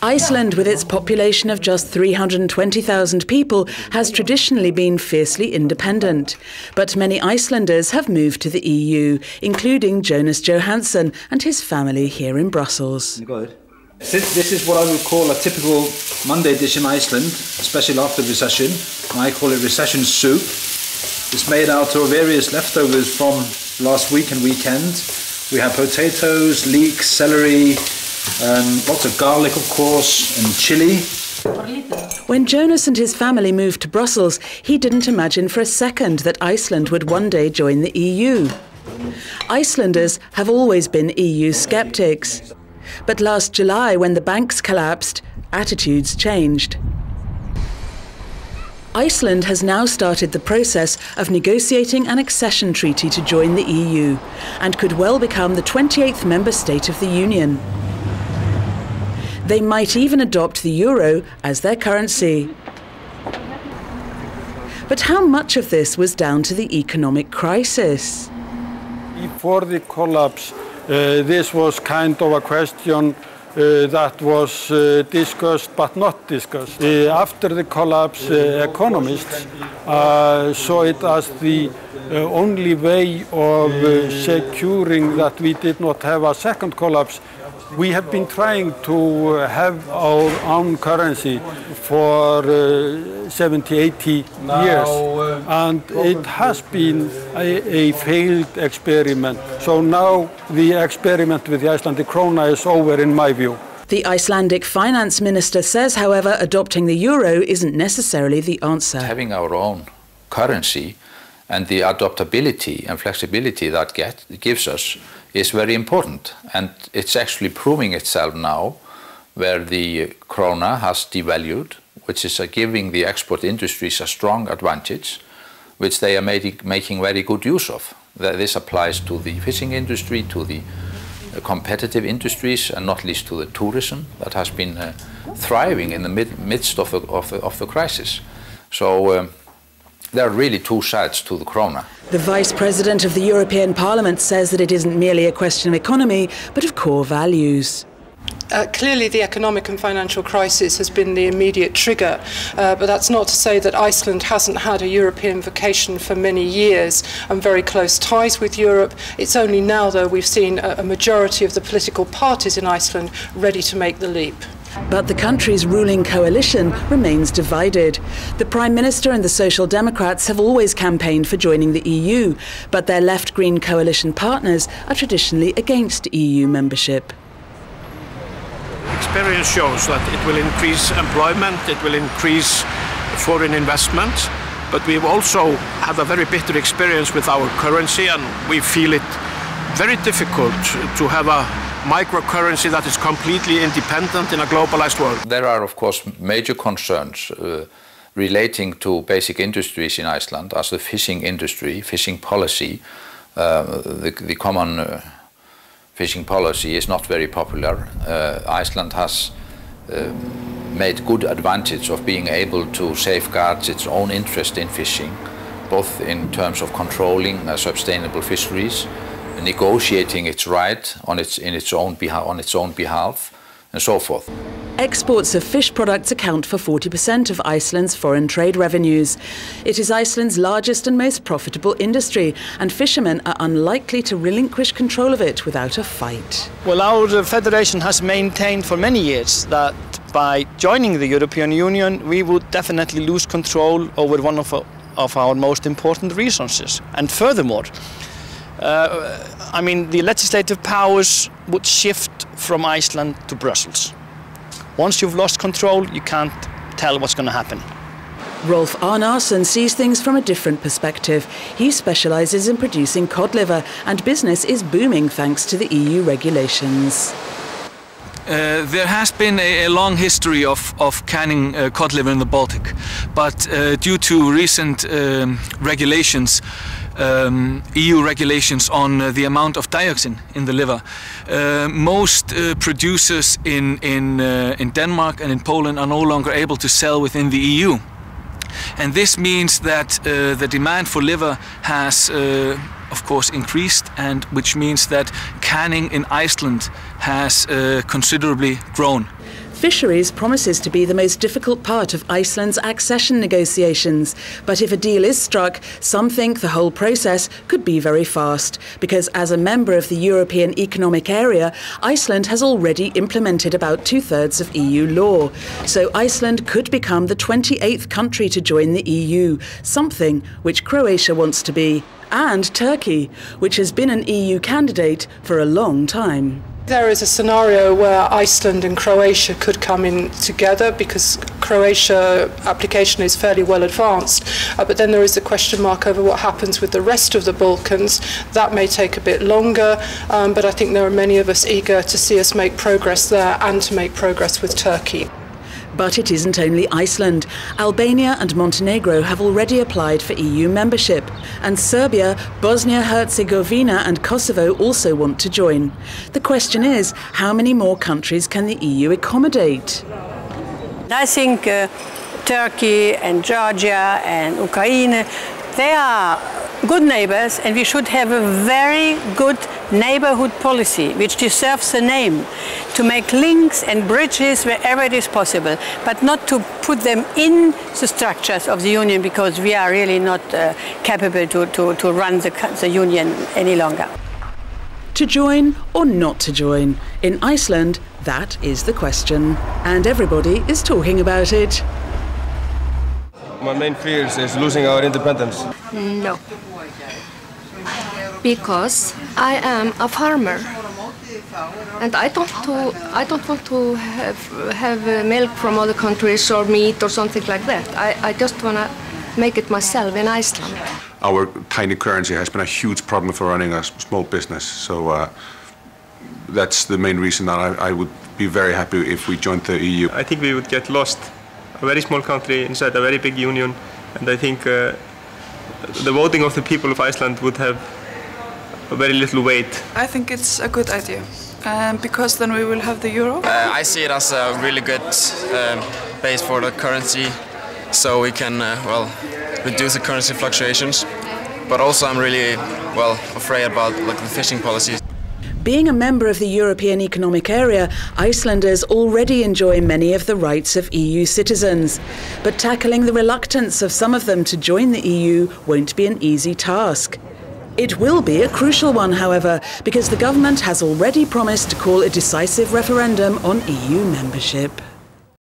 Iceland, with its population of just 320,000 people, has traditionally been fiercely independent. But many Icelanders have moved to the EU, including Jonas Johansson and his family here in Brussels. This is what I would call a typical Monday dish in Iceland, especially after recession. I call it recession soup. It's made out of various leftovers from last week and weekend. We have potatoes, leeks, celery, lots of garlic, of course, and chili. When Jonas and his family moved to Brussels, he didn't imagine for a second that Iceland would one day join the EU. Icelanders have always been EU sceptics. But last July, when the banks collapsed, attitudes changed. Iceland has now started the process of negotiating an accession treaty to join the EU and could well become the 28th member state of the Union. They might even adopt the euro as their currency. But how much of this was down to the economic crisis? Before the collapse, this was kind of a question that was discussed but not discussed. After the collapse, economists saw it as the only way of securing that we did not have a second collapse. We have been trying to have our own currency for 70, 80 years, and it has been a failed experiment. So now the experiment with the Icelandic krona is over, in my view. The Icelandic finance minister says, however, adopting the euro isn't necessarily the answer. Having our own currency and the adaptability and flexibility that gives us is very important, and it's actually proving itself now, where the krona has devalued, which is giving the export industries a strong advantage, which they are making very good use of. This applies to the fishing industry, to the competitive industries, and not least to the tourism that has been thriving in the midst of the crisis. So there are really two sides to the krona. The Vice President of the European Parliament says that it isn't merely a question of economy, but of core values. Clearly the economic and financial crisis has been the immediate trigger, but that's not to say that Iceland hasn't had a European vocation for many years and very close ties with Europe. It's only now, though, we've seen a majority of the political parties in Iceland ready to make the leap. But the country's ruling coalition remains divided. The Prime Minister and the Social Democrats have always campaigned for joining the EU, but their left-green coalition partners are traditionally against EU membership. Experience shows that it will increase employment, it will increase foreign investment, but we've also had a very bitter experience with our currency, and we feel it very difficult to have a microcurrency that is completely independent in a globalized world. There are, of course, major concerns relating to basic industries in Iceland, as the fishing industry, fishing policy. The common fishing policy is not very popular. Iceland has made good advantage of being able to safeguard its own interest in fishing, both in terms of controlling sustainable fisheries, negotiating its right on its own behalf, and so forth. Exports of fish products account for 40% of Iceland's foreign trade revenues. It is Iceland's largest and most profitable industry, and fishermen are unlikely to relinquish control of it without a fight. Well, our federation has maintained for many years that by joining the European Union, we would definitely lose control over one of our most important resources. And furthermore, I mean, the legislative powers would shift from Iceland to Brussels. Once you've lost control, you can't tell what's going to happen. Rolf Arnarsson sees things from a different perspective. He specialises in producing cod liver, and business is booming thanks to the EU regulations. There has been a long history of canning cod liver in the Baltic, but due to recent regulations, EU regulations on the amount of dioxin in the liver, most producers in Denmark and in Poland are no longer able to sell within the EU. And this means that the demand for liver has of course increased, and which means that canning in Iceland has considerably grown. Fisheries promises to be the most difficult part of Iceland's accession negotiations. But if a deal is struck, some think the whole process could be very fast, because as a member of the European Economic Area, Iceland has already implemented about 2/3 of EU law. So Iceland could become the 28th country to join the EU, something which Croatia wants to be, and Turkey, which has been an EU candidate for a long time. There is a scenario where Iceland and Croatia could come in together because Croatia application is fairly well advanced, but then there is a question mark over what happens with the rest of the Balkans. That may take a bit longer, but I think there are many of us eager to see us make progress there and to make progress with Turkey. But it isn't only Iceland. Albania and Montenegro have already applied for EU membership. And Serbia, Bosnia-Herzegovina and Kosovo also want to join. The question is, how many more countries can the EU accommodate? I think Turkey and Georgia and Ukraine, they are good neighbors, and we should have a very good neighborhood policy which deserves the name, to make links and bridges wherever it is possible, but not to put them in the structures of the union, because we are really not capable to run the union any longer. To join or not to join? In Iceland, that is the question. And everybody is talking about it. My main fear is losing our independence. No. Because I am a farmer, and I don't want to have milk from other countries or meat or something like that. I just want to make it myself in Iceland. Our tiny currency has been a huge problem for running a small business, so that's the main reason that I would be very happy if we joined the EU. I think we would get lost. A very small country inside a very big union, and I think the voting of the people of Iceland would have a very little weight. I think it's a good idea, because then we will have the euro. I see it as a really good base for the currency, so we can reduce the currency fluctuations. But also I'm really afraid about the fishing policies. Being a member of the European Economic Area, Icelanders already enjoy many of the rights of EU citizens. But tackling the reluctance of some of them to join the EU won't be an easy task. It will be a crucial one, however, because the government has already promised to call a decisive referendum on EU membership.